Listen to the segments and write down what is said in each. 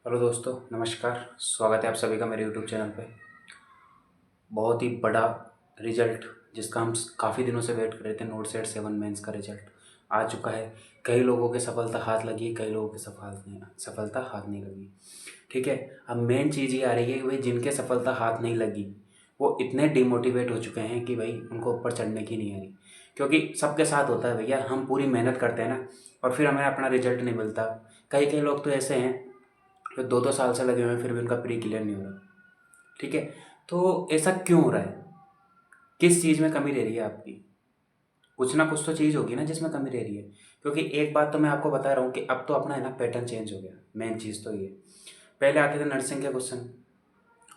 Hello दोस्तों, नमस्कार। स्वागत है आप सभी का मेरे यूट्यूब चैनल पे। बहुत ही बड़ा रिजल्ट जिसका हम काफ़ी दिनों से वेट कर रहे थे, नोट सेट 7 मेंस का रिजल्ट आ चुका है। कई लोगों के सफलता हाथ लगी, कई लोगों के सफलता हाथ नहीं लगी। ठीक है, अब मेन चीज़ ये आ रही है कि भाई जिनके सफलता हाथ नहीं लगी वो इतने डिमोटिवेट हो चुके हैं कि भाई उनको ऊपर चढ़ने की नहीं आ रही। क्योंकि सबके साथ होता है भैया, हम पूरी मेहनत करते हैं ना और फिर हमें अपना रिजल्ट नहीं मिलता। कई कई लोग तो ऐसे हैं जो 2-2 साल से लगे हुए हैं फिर भी उनका प्री क्लियर नहीं हो रहा। ठीक है, तो ऐसा क्यों हो रहा है? किस चीज़ में कमी रह रही है आपकी? कुछ ना कुछ तो चीज़ होगी ना जिसमें कमी रह रही है। क्योंकि एक बात तो मैं आपको बता रहा हूँ कि अब तो अपना है ना पैटर्न चेंज हो गया। मेन चीज़ तो ये, पहले आते थे नर्सिंग के क्वेश्चन,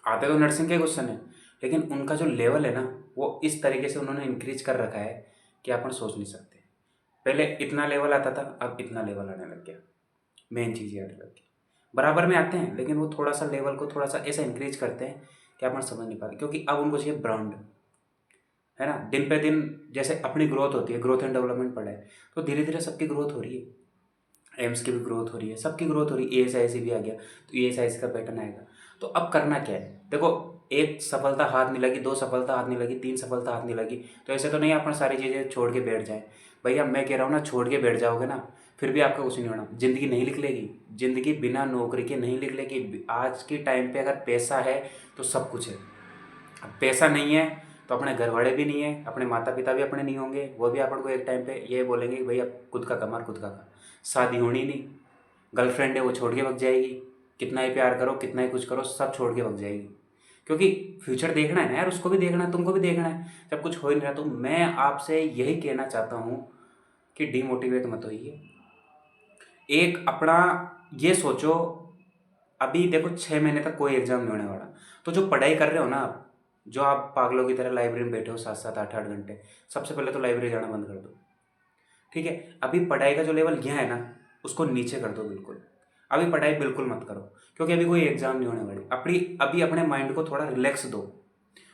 आते तो नर्सिंग के क्वेश्चन है, लेकिन उनका जो लेवल है ना वो इस तरीके से उन्होंने इंक्रीज कर रखा है कि अपन सोच नहीं सकते। पहले इतना लेवल आता था, अब इतना लेवल आने लग गया। मेन चीज़ ये आने लग गई। बराबर में आते हैं लेकिन वो थोड़ा सा लेवल को थोड़ा सा ऐसा इंक्रीज करते हैं कि अपन समझ नहीं पाते, क्योंकि अब उनको चाहिए ब्रांड, है ना। दिन पे दिन जैसे अपनी ग्रोथ होती है, ग्रोथ एंड डेवलपमेंट पढ़ा है, तो धीरे धीरे सबकी ग्रोथ हो रही है। एम्स की भी ग्रोथ हो रही है, सबकी ग्रोथ हो रही है। ESIC भी आ गया तो ESIC का पैटर्न आएगा। तो अब करना क्या है? देखो, एक सफलता हाथ नहीं लगी, 2 सफलता हाथ नहीं लगी, 3 सफलता हाथ नहीं लगी, तो ऐसे तो नहीं अपन सारी चीज़ें छोड़ के बैठ जाएं। भैया मैं कह रहा हूँ ना, छोड़ के बैठ जाओगे ना फिर भी आपका कुछ नहीं होना। ज़िंदगी नहीं निकलेगी, ज़िंदगी बिना नौकरी के नहीं निकलेगी। आज के टाइम पे अगर पैसा है तो सब कुछ है। अब पैसा नहीं है तो अपने घर वाले भी नहीं है, अपने माता पिता भी अपने नहीं होंगे, वो भी अपन को एक टाइम पे ये बोलेंगे कि भाई अब खुद का कमा, खुद का खा। शादी होनी नहीं, गर्लफ्रेंड है वो छोड़ के भग जाएगी, कितना ही प्यार करो कितना ही कुछ करो सब छोड़ के भग जाएगी। क्योंकि फ्यूचर देखना है ना यार, उसको भी देखना है, तुमको भी देखना है। जब कुछ हो ही नहीं रहा तो मैं आपसे यही कहना चाहता हूँ कि डिमोटिवेट मत होइए। एक अपना ये सोचो, अभी देखो 6 महीने तक कोई एग्जाम नहीं होने वाला, तो जो पढ़ाई कर रहे हो ना आप, जो आप पागलों की तरह लाइब्रेरी में बैठे हो 7-7 8-8 घंटे, सबसे पहले तो लाइब्रेरी जाना बंद कर दो। ठीक है, अभी पढ़ाई का जो लेवल यहाँ है ना उसको नीचे कर दो बिल्कुल। अभी पढ़ाई बिल्कुल मत करो, क्योंकि अभी कोई एग्जाम नहीं होने वाली। अपनी अभी अपने माइंड को थोड़ा रिलैक्स दो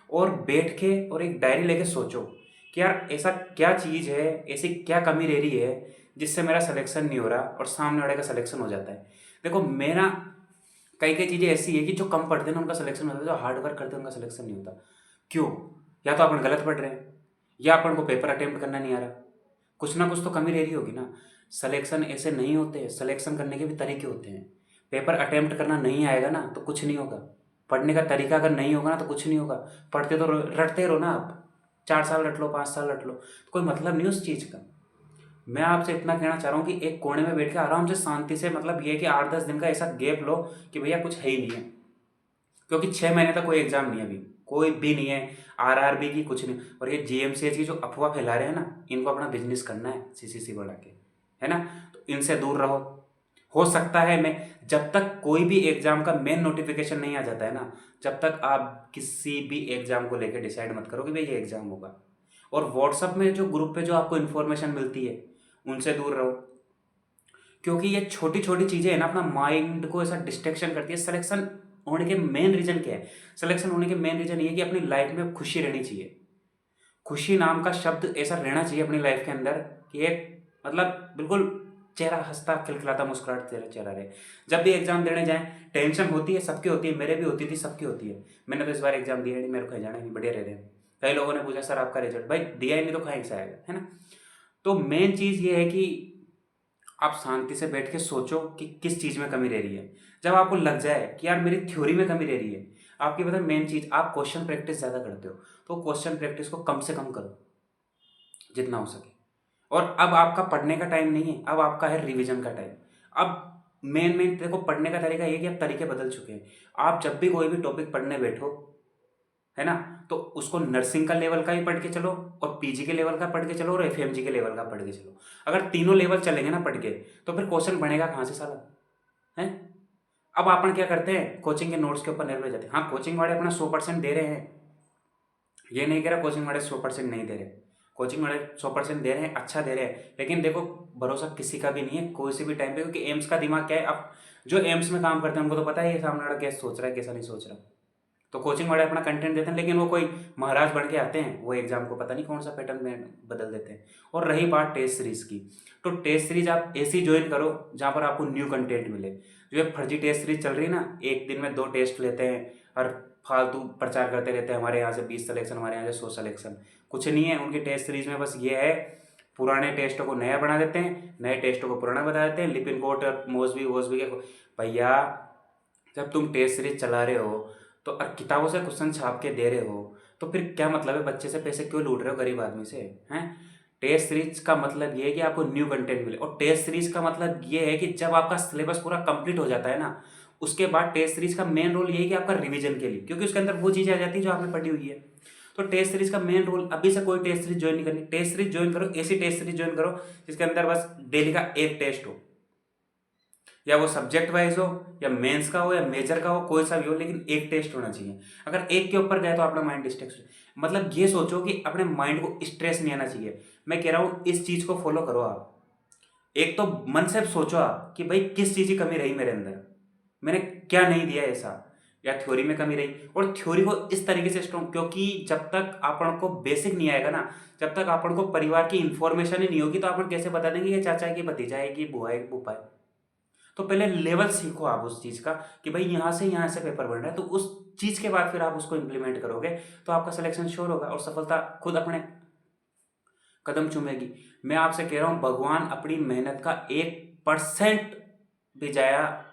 और बैठ के और एक डायरी लेके सोचो कि यार ऐसा क्या चीज़ है, ऐसी क्या कमी रह रही है जिससे मेरा सिलेक्शन नहीं हो रहा और सामने वाले का सिलेक्शन हो जाता है। देखो मेरा कई कई चीज़ें ऐसी है कि जो कम पढ़ते हैं ना उनका सिलेक्शन होता है, जो हार्ड वर्क करते हैं उनका सिलेक्शन नहीं होता। क्यों? या तो अपन गलत पढ़ रहे हैं, या अपन को पेपर अटेम्प्ट करना नहीं आ रहा। कुछ ना कुछ तो कमी रह रही होगी ना। सिलेक्शन ऐसे नहीं होते, सिलेक्शन करने के भी तरीके होते हैं। पेपर अटेम्प्ट करना नहीं आएगा ना तो कुछ नहीं होगा। पढ़ने का तरीका अगर नहीं होगा ना तो कुछ नहीं होगा। पढ़ते तो रटते रहो ना आप, 4 साल रट लो, 5 साल रट लो, तो कोई मतलब नहीं उस चीज़ का। मैं आपसे इतना कहना चाह रहा हूँ कि एक कोने में बैठ के आराम से शांति से, मतलब ये कि 8-10 दिन का ऐसा गैप लो कि भैया कुछ है ही नहीं है। क्योंकि 6 महीने तक कोई एग्जाम नहीं है, अभी कोई भी नहीं है। RRB की कुछ नहीं। और ये GMCH की जो अफवाह फैला रहे हैं ना, इनको अपना बिजनेस करना है CCC बढ़ा के, है ना। तो इनसे दूर रहो। हो सकता है मैं, जब तक कोई भी एग्जाम का मेन नोटिफिकेशन नहीं आ जाता है ना, जब तक आप किसी भी एग्जाम को लेकर डिसाइड मत करो कि भाई ये एग्जाम होगा। और व्हाट्सअप में जो ग्रुप पे जो आपको इन्फॉर्मेशन मिलती है उनसे दूर रहो। क्योंकि ये छोटी छोटी चीज़ें है ना, अपना माइंड को ऐसा डिस्ट्रैक्शन करती है। सिलेक्शन होने के मेन रीज़न क्या है? सिलेक्शन होने के मेन रीज़न ये है कि अपनी लाइफ में खुशी रहनी चाहिए। खुशी नाम का शब्द ऐसा रहना चाहिए अपनी लाइफ के अंदर कि एक, मतलब बिल्कुल चेहरा हंसता खिलखिलाता मुस्कुराता चेहरा चेहरा रहे। जब भी एग्जाम देने जाएं, टेंशन होती है, सबकी होती है, मेरे भी होती थी, सबकी होती है। मैंने तो इस बार एग्जाम दिया ही नहीं, मेरे को जाना नहीं, बढ़िया रह रहे हैं। कई लोगों ने पूछा सर आपका रिजल्ट, भाई दिया ही नहीं तो कहाँ से आएगा, है ना। तो मेन चीज़ ये है कि आप शांति से बैठ के सोचो कि किस चीज़ में कमी रह रही है। जब आपको लग जाए कि यार मेरी थ्योरी में कमी रह रही है, आपकी पता मेन चीज़, आप क्वेश्चन प्रैक्टिस ज़्यादा करते हो, तो क्वेश्चन प्रैक्टिस को कम से कम करो जितना हो सके। और अब आपका पढ़ने का टाइम नहीं है, अब आपका है रिवीजन का टाइम। अब मेन मेन देखो, पढ़ने का तरीका ये है कि अब तरीके बदल चुके हैं। आप जब भी कोई भी टॉपिक पढ़ने बैठो, है ना, तो उसको नर्सिंग का लेवल का ही पढ़ के चलो, और PG के लेवल का पढ़ के चलो, और FMG के लेवल का पढ़ के चलो। अगर तीनों लेवल चलेंगे ना पढ़ के, तो फिर क्वेश्चन बनेगा कहाँ से साला, है। अब अपन क्या करते हैं, कोचिंग के नोट्स के ऊपर निर्भर हो जाते हैं। हाँ, कोचिंग वाले अपना 100% दे रहे हैं, ये नहीं कह रहा कोचिंग वाले 100% नहीं दे रहे। कोचिंग वाले 100% दे रहे हैं, अच्छा दे रहे हैं, लेकिन देखो भरोसा किसी का भी नहीं है कोई से भी टाइम पे। क्योंकि एम्स का दिमाग क्या है, अब जो एम्स में काम करते हैं उनको तो पता है ये सामने वाला क्या सोच रहा है कैसा नहीं सोच रहा। तो कोचिंग वाले अपना कंटेंट देते हैं, लेकिन वो कोई महाराज बन के आते हैं, वो एग्जाम को पता नहीं कौन सा पैटर्न में बदल देते हैं। और रही बात टेस्ट सीरीज की, तो टेस्ट सीरीज आप ऐसी ज्वाइन करो जहाँ पर आपको न्यू कंटेंट मिले। जो ये फर्जी टेस्ट सीरीज चल रही है ना, एक दिन में 2 टेस्ट लेते हैं और फालतू प्रचार करते रहते हैं, हमारे यहाँ से 20 सिलेक्शन, हमारे यहाँ से 100 सिलेक्शन। कुछ नहीं है उनकी टेस्ट सीरीज में, बस ये है पुराने टेस्टों को नया बना देते हैं, नए टेस्टों को पुराना बना देते हैं। लिपिन कोट और मोसबी के भैया, जब तुम टेस्ट सीरीज चला रहे हो तो और किताबों से क्वेश्चन छाप के दे रहे हो, तो फिर क्या मतलब है? बच्चे से पैसे क्यों लूट रहे हो गरीब आदमी से? हैं? टेस्ट सीरीज का मतलब ये है कि आपको न्यू कंटेंट मिले, और टेस्ट सीरीज का मतलब ये है कि जब आपका सिलेबस पूरा कंप्लीट हो जाता है ना, उसके बाद टेस्ट सीरीज का मेन रोल ये है कि आपका रिवीजन के लिए, क्योंकि उसके अंदर वो चीज़ें आ जाती है जो आपने पढ़ी हुई है। तो टेस्ट सीरीज का मेन रोल, अभी से कोई टेस्ट सीरीज ज्वाइन नहीं करनी। टेस्ट सीरीज ज्वाइन करो, ऐसी टेस्ट सीरीज ज्वाइन करो जिसके अंदर बस डेली का एक टेस्ट हो, या वो सब्जेक्ट वाइज हो, या मेंस का हो, या मेजर का हो, कोई सा भी हो, लेकिन एक टेस्ट होना चाहिए। अगर एक के ऊपर गए तो अपना माइंड डिस्ट्रैक्ट, मतलब ये सोचो कि अपने माइंड को स्ट्रेस नहीं आना चाहिए। मैं कह रहा हूँ इस चीज को फॉलो करो आप। एक तो मन से सोचो आप कि भाई किस चीज की कमी रही मेरे अंदर, मैंने क्या नहीं दिया ऐसा, या थ्योरी में कमी रही। और थ्योरी को इस तरीके से स्ट्रॉन्ग, क्योंकि जब तक अपन को बेसिक नहीं आएगा ना, जब तक अपन को परिवार की इंफॉर्मेशन ही नहीं होगी, तो अपन कैसे बता देंगे ये चाचा है कि भतीजा है कि बुआ है कि फूफा है? तो पहले लेवल सीखो आप उस चीज़ का कि भाई यहाँ से पेपर बन रहा है, तो उस चीज़ के बाद फिर आप उसको इम्प्लीमेंट करोगे तो आपका सिलेक्शन श्योर होगा और सफलता खुद अपने कदम चूमेगी। मैं आपसे कह रहा हूँ, भगवान अपनी मेहनत का 1% भी जाया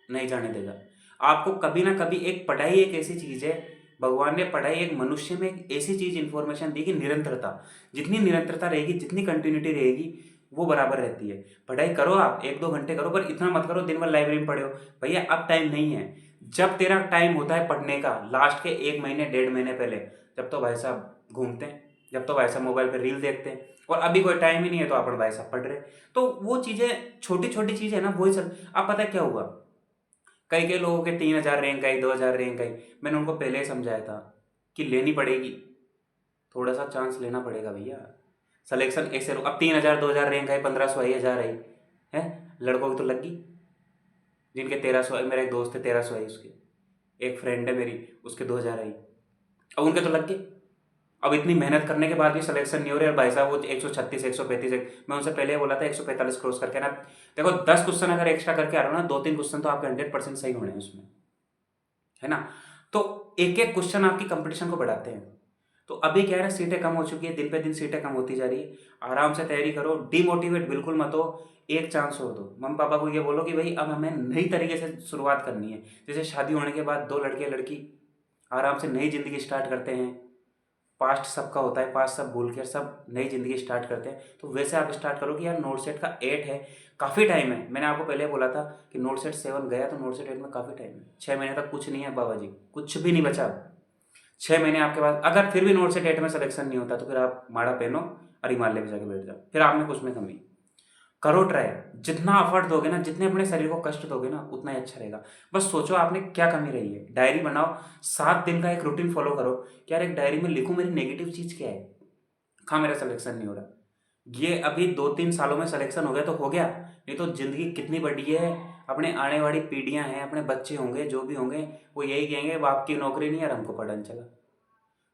नहीं जाने देगा। आपको कभी ना कभी, एक पढ़ाई एक ऐसी चीज़ है, भगवान ने पढ़ाई एक मनुष्य में एक ऐसी चीज़ इन्फॉर्मेशन दी कि निरंतरता, जितनी निरंतरता रहेगी, जितनी कंटिन्यूटी रहेगी, वो बराबर रहती है। पढ़ाई करो आप 1-2 घंटे करो, पर इतना मत करो दिन भर लाइब्रेरी में पढ़े हो। भैया अब टाइम नहीं है। जब तेरा टाइम होता है पढ़ने का, लास्ट के 1 महीने 1.5 महीने पहले, जब तो भाई साहब घूमते हैं, जब तो भाई साहब मोबाइल पर रील देखते हैं, और अभी कोई टाइम ही नहीं है तो अपन भाई साहब पढ़ रहे। तो वो चीज़ें, छोटी छोटी चीज़ें है ना, वही चल। अब पता है क्या हुआ, कई कई लोगों के 3,000 रैंक आई, 2,000 रैंक आई। मैंने उनको पहले ही समझाया था कि लेनी पड़ेगी, थोड़ा सा चांस लेना पड़ेगा भैया। सिलेक्शन ऐसे अब 3,000 2,000 रैंक आई, 1,500 आई, 1,000 आई है, लड़कों की तो लग गई। जिनके 1,300 आई, मेरा एक दोस्त है 1,300 आई उसके, एक फ्रेंड है मेरी उसके 2,000 आई, अब उनके तो लग गए। अब इतनी मेहनत करने के बाद भी सिलेक्शन नहीं हो रही, और भाई साहब वो 136 135, मैं उनसे पहले बोला था 145 क्रॉस करके ना। देखो 10 क्वेश्चन अगर एक्स्ट्रा करके आ रहा हो ना, 2-3 क्वेश्चन तो आपके 100% सही होने हैं उसमें, है ना? तो एक एक क्वेश्चन आपकी कंपटीशन को बढ़ाते हैं। तो अभी क्या है ना, सीटें कम हो चुकी है, दिन पे दिन सीटें कम होती जा रही है। आराम से तैयारी करो, डीमोटिवेट बिल्कुल मत हो, एक चांस और दो। मम्मी पापा को ये बोलो कि भाई अब हमें नई तरीके से शुरुआत करनी है। जैसे शादी होने के बाद 2 लड़के लड़की आराम से नई जिंदगी स्टार्ट करते हैं, पास्ट सबका होता है, पास्ट सब भूल कर सब नई जिंदगी स्टार्ट करते हैं, तो वैसे आप स्टार्ट करो कि यार नोट सेट का 8 है, काफ़ी टाइम है। मैंने आपको पहले बोला था कि नोट सेट 7 गया, तो नोट सेट 8 में काफ़ी टाइम है। 6 महीने तक कुछ नहीं है बाबा जी, कुछ भी नहीं बचा। 6 महीने आपके पास, अगर फिर भी नोट सेट 8 में सिलेक्शन नहीं होता, तो फिर आप माड़ा पहनो और हिमालय पे जाके बैठ जाओ, फिर आप में कुछ में कमी। करो ट्राई, जितना एफर्ट दोगे ना, जितने अपने शरीर को कष्ट दोगे ना, उतना ही अच्छा रहेगा। बस सोचो आपने क्या कमी रही है, डायरी बनाओ, 7 दिन का एक रूटीन फॉलो करो कि यार एक डायरी में लिखूं मेरी नेगेटिव चीज़ क्या है। हाँ मेरा सिलेक्शन नहीं हो रहा, ये अभी 2-3 सालों में सिलेक्शन हो गया तो हो गया, नहीं तो जिंदगी कितनी बड़ी है। अपने आने वाली पीढ़ियां हैं, अपने बच्चे होंगे, जो भी होंगे, वो यही कहेंगे बाप की नौकरी नहीं है और हमको पढ़न चला।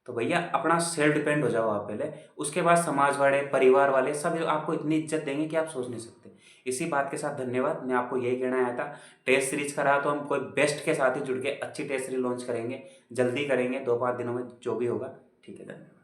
तो भैया अपना सेल्फ डिपेंड हो जाओ आप पहले, उसके बाद समाज वाले, परिवार वाले सब आपको इतनी इज्जत देंगे कि आप सोच नहीं सकते। इसी बात के साथ धन्यवाद, मैं आपको यही कहना आया था। टेस्ट सीरीज का रहा तो हम कोई बेस्ट के साथ ही जुड़ के अच्छी टेस्ट सीरीज लॉन्च करेंगे, जल्दी करेंगे, 2-5 दिनों में जो भी होगा। ठीक है, धन्यवाद।